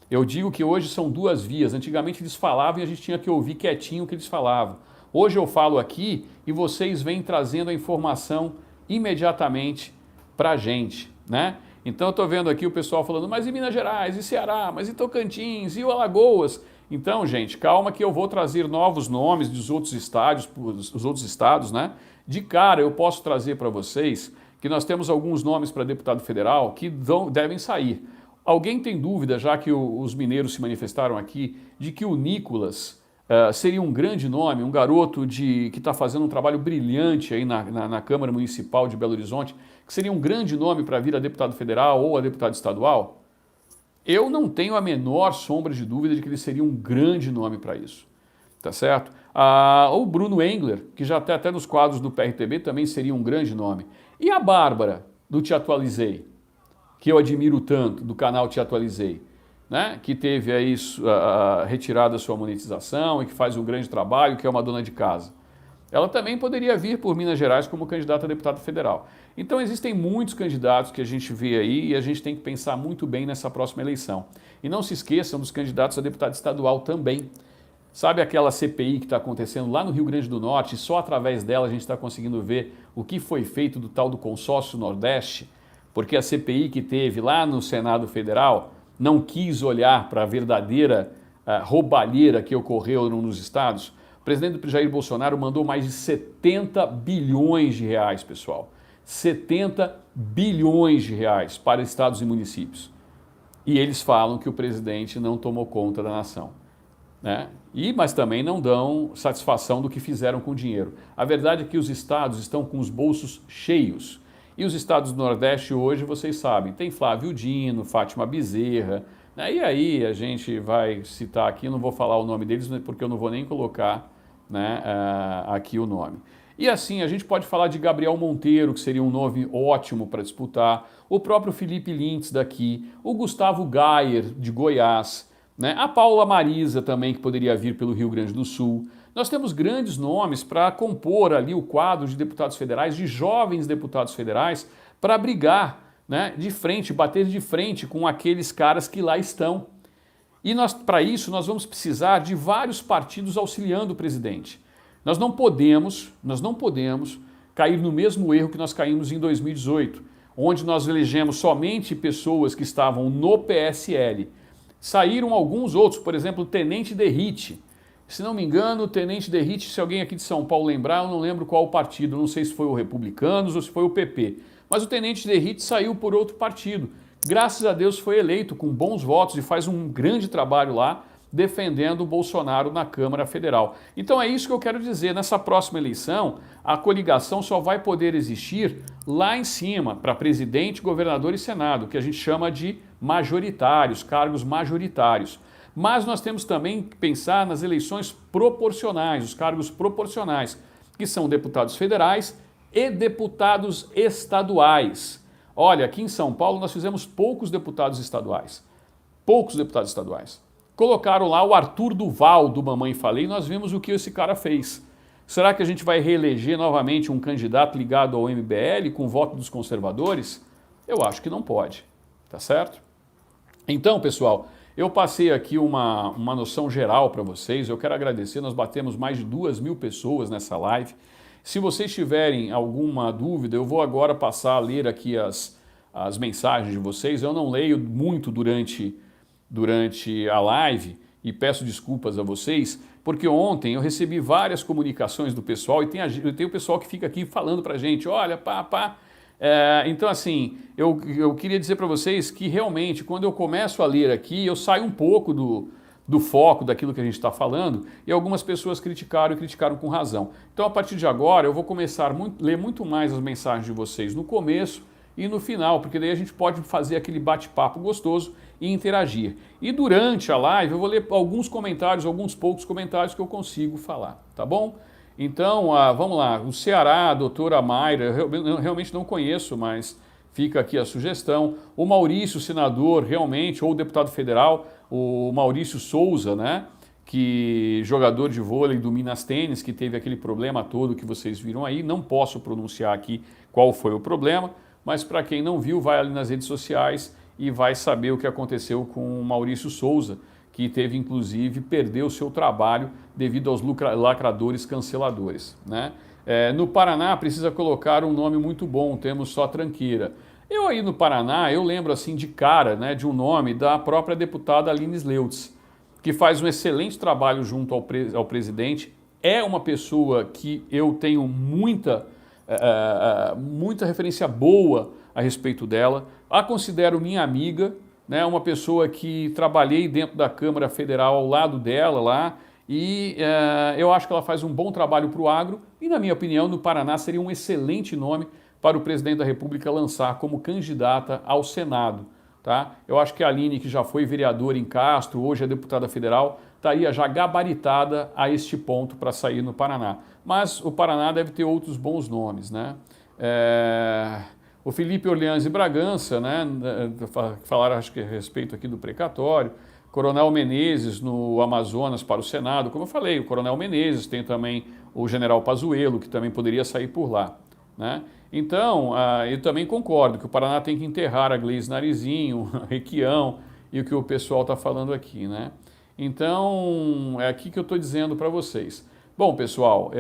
Eu digo que hoje são duas vias. Antigamente eles falavam e a gente tinha que ouvir quietinho o que eles falavam. Hoje eu falo aqui e vocês vêm trazendo a informação imediatamente para a gente, né? Então eu estou vendo aqui o pessoal falando, mas e Minas Gerais, e Ceará, mas e Tocantins, e o Alagoas? Então, gente, calma que eu vou trazer novos nomes dos outros estádios, os outros estados, né? De cara eu posso trazer para vocês que nós temos alguns nomes para deputado federal que devem sair. Alguém tem dúvida, já que os mineiros se manifestaram aqui, de que o Nicolas seria um grande nome, um garoto que está fazendo um trabalho brilhante aí na Câmara Municipal de Belo Horizonte, que seria um grande nome para vir a deputado federal ou a deputado estadual? Eu não tenho a menor sombra de dúvida de que ele seria um grande nome para isso, tá certo? O Bruno Engler, que já está até nos quadros do PRTB, também seria um grande nome. E a Bárbara, do Te Atualizei, que eu admiro tanto, do canal Te Atualizei, né? Que teve aí retirada a sua monetização e que faz um grande trabalho, que é uma dona de casa. Ela também poderia vir por Minas Gerais como candidata a deputado federal. Então existem muitos candidatos que a gente vê aí e a gente tem que pensar muito bem nessa próxima eleição. E não se esqueçam dos candidatos a deputado estadual também. Sabe aquela CPI que está acontecendo lá no Rio Grande do Norte e só através dela a gente está conseguindo ver o que foi feito do tal do consórcio Nordeste? Porque a CPI que teve lá no Senado Federal não quis olhar para a verdadeira roubalheira que ocorreu nos estados. O presidente Jair Bolsonaro mandou mais de 70 bilhões de reais, pessoal. 70 bilhões de reais para estados e municípios. E eles falam que o presidente não tomou conta da nação, né? Mas também não dão satisfação do que fizeram com o dinheiro. A verdade é que os estados estão com os bolsos cheios. E os estados do Nordeste hoje, vocês sabem, tem Flávio Dino, Fátima Bezerra, né? E aí a gente vai citar aqui, não vou falar o nome deles porque eu não vou nem colocar, né, aqui o nome. E assim, a gente pode falar de Gabriel Monteiro, que seria um nome ótimo para disputar, o próprio Felipe Lintz daqui, o Gustavo Gayer, de Goiás, né? A Paula Marisa também, que poderia vir pelo Rio Grande do Sul. Nós temos grandes nomes para compor ali o quadro de deputados federais, de jovens deputados federais, para brigar, né, de frente, bater de frente com aqueles caras que lá estão. E para isso nós vamos precisar de vários partidos auxiliando o presidente. Nós não podemos cair no mesmo erro que nós caímos em 2018, onde nós elegemos somente pessoas que estavam no PSL. Saíram alguns outros, por exemplo, o Tenente Derrite. Se não me engano, o Tenente Derrite, se alguém aqui de São Paulo lembrar, eu não lembro qual o partido, não sei se foi o Republicanos ou se foi o PP. Mas o Tenente Derrite saiu por outro partido. Graças a Deus foi eleito com bons votos e faz um grande trabalho lá defendendo o Bolsonaro na Câmara Federal. Então é isso que eu quero dizer, nessa próxima eleição, a coligação só vai poder existir lá em cima, para presidente, governador e senado, que a gente chama de majoritários, cargos majoritários. Mas nós temos também que pensar nas eleições proporcionais, os cargos proporcionais, que são deputados federais e deputados estaduais. Olha, aqui em São Paulo nós fizemos poucos deputados estaduais. Poucos deputados estaduais. Colocaram lá o Arthur Duval do Mamãe Falei e nós vimos o que esse cara fez. Será que a gente vai reeleger novamente um candidato ligado ao MBL com o voto dos conservadores? Eu acho que não pode, tá certo? Então, pessoal, eu passei aqui uma noção geral para vocês, eu quero agradecer, nós batemos mais de 2.000 pessoas nessa live. Se vocês tiverem alguma dúvida, eu vou agora passar a ler aqui as mensagens de vocês, eu não leio muito durante a live e peço desculpas a vocês, porque ontem eu recebi várias comunicações do pessoal e tem o pessoal que fica aqui falando pra gente, olha, então assim, eu queria dizer para vocês que realmente quando eu começo a ler aqui, eu saio um pouco do foco daquilo que a gente está falando e algumas pessoas criticaram e criticaram com razão. Então a partir de agora eu vou começar a ler muito mais as mensagens de vocês no começo e no final, porque daí a gente pode fazer aquele bate-papo gostoso e interagir. E durante a live eu vou ler alguns comentários, alguns poucos comentários que eu consigo falar, tá bom? Então, vamos lá, o Ceará, a doutora Mayra, eu realmente não conheço, mas fica aqui a sugestão. O Maurício, senador, realmente, ou deputado federal, o Maurício Souza, né? Que jogador de vôlei do Minas Tênis, que teve aquele problema todo que vocês viram aí. Não posso pronunciar aqui qual foi o problema, mas para quem não viu, vai ali nas redes sociais e vai saber o que aconteceu com o Maurício Souza, que teve inclusive perdeu o seu trabalho devido aos lacradores canceladores, né? No Paraná precisa colocar um nome muito bom, temos só Tranqueira. Eu aí no Paraná, eu lembro assim de cara, né, de um nome da própria deputada Aline Sleutz, que faz um excelente trabalho junto ao presidente, é uma pessoa que eu tenho muita referência boa a respeito dela, a considero minha amiga, né, uma pessoa que trabalhei dentro da Câmara Federal ao lado dela lá, e eu acho que ela faz um bom trabalho para o agro, e na minha opinião, no Paraná seria um excelente nome para o presidente da República lançar como candidata ao Senado. Tá? Eu acho que a Aline, que já foi vereadora em Castro, hoje é deputada federal, estaria já gabaritada a este ponto para sair no Paraná. Mas o Paraná deve ter outros bons nomes, né? O Felipe Orleans e Bragança, né? Falaram acho que a respeito aqui do precatório. Coronel Menezes no Amazonas para o Senado, como eu falei, o Coronel Menezes, tem também o General Pazuello, que também poderia sair por lá, né? Então, eu também concordo que o Paraná tem que enterrar a Gleisi Narizinho, Requião e o que o pessoal está falando aqui, né? Então, é aqui que eu estou dizendo para vocês. Bom, pessoal,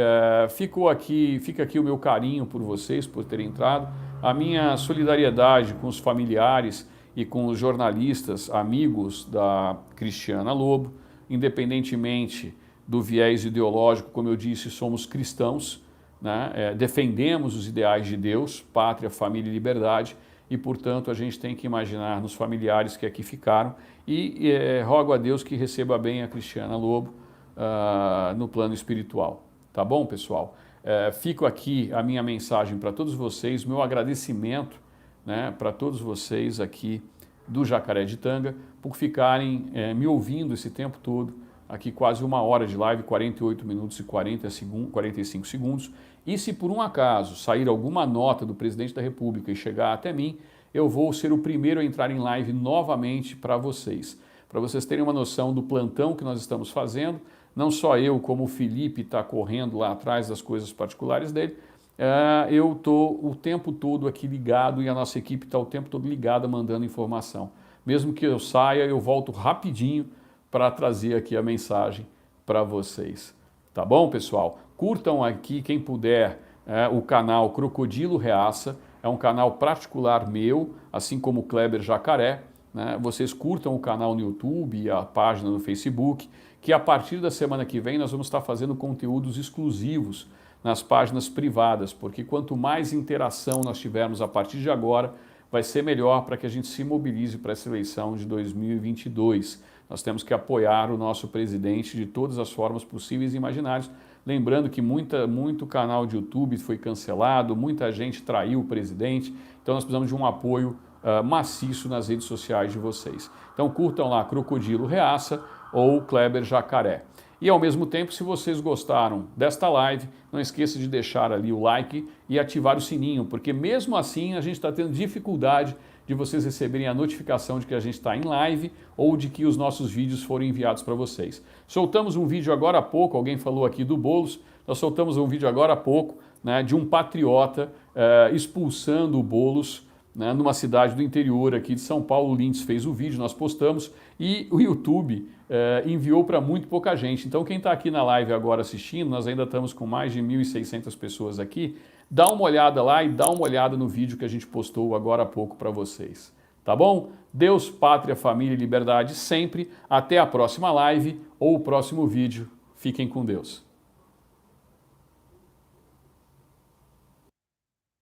fica aqui o meu carinho por vocês, por terem entrado, a minha solidariedade com os familiares e com os jornalistas, amigos da Cristiana Lobo, independentemente do viés ideológico, como eu disse, somos cristãos, né? Defendemos os ideais de Deus, pátria, família e liberdade, e, portanto, a gente tem que imaginar nos familiares que aqui ficaram e rogo a Deus que receba bem a Cristiana Lobo no plano espiritual. Tá bom, pessoal? Fico aqui a minha mensagem para todos vocês, meu agradecimento, né, para todos vocês aqui do Jacareditanga por ficarem me ouvindo esse tempo todo, aqui quase 1 hora de live, 48 minutos e 45 segundos. E se por um acaso sair alguma nota do presidente da República e chegar até mim, eu vou ser o primeiro a entrar em live novamente para vocês terem uma noção do plantão que nós estamos fazendo. Não só eu, como o Felipe está correndo lá atrás das coisas particulares dele, eu estou o tempo todo aqui ligado e a nossa equipe está o tempo todo ligada mandando informação. Mesmo que eu saia, eu volto rapidinho para trazer aqui a mensagem para vocês. Tá bom, pessoal? Curtam aqui, quem puder, o canal Crocodilo Reaça, é um canal particular meu, assim como o Kleber Jacaré, né? Vocês curtam o canal no YouTube e a página no Facebook, que a partir da semana que vem nós vamos estar fazendo conteúdos exclusivos nas páginas privadas, porque quanto mais interação nós tivermos a partir de agora, vai ser melhor para que a gente se mobilize para essa eleição de 2022. Nós temos que apoiar o nosso presidente de todas as formas possíveis e imaginárias. Lembrando que muito canal de YouTube foi cancelado, muita gente traiu o presidente, então nós precisamos de um apoio maciço nas redes sociais de vocês. Então curtam lá Crocodilo Reaça ou Kleber Jacaré. E ao mesmo tempo, se vocês gostaram desta live, não esqueça de deixar ali o like e ativar o sininho, porque mesmo assim a gente está tendo dificuldade de vocês receberem a notificação de que a gente está em live ou de que os nossos vídeos foram enviados para vocês. Soltamos um vídeo agora há pouco, alguém falou aqui do Boulos, nós soltamos um vídeo agora há pouco, né, de um patriota expulsando o Boulos, né, numa cidade do interior aqui de São Paulo. O Lindes fez o vídeo, nós postamos e o YouTube enviou para muito pouca gente. Então quem está aqui na live agora assistindo, nós ainda estamos com mais de 1.600 pessoas aqui, dá uma olhada lá e dá uma olhada no vídeo que a gente postou agora há pouco para vocês. Tá bom? Deus, pátria, família e liberdade sempre. Até a próxima live ou o próximo vídeo. Fiquem com Deus.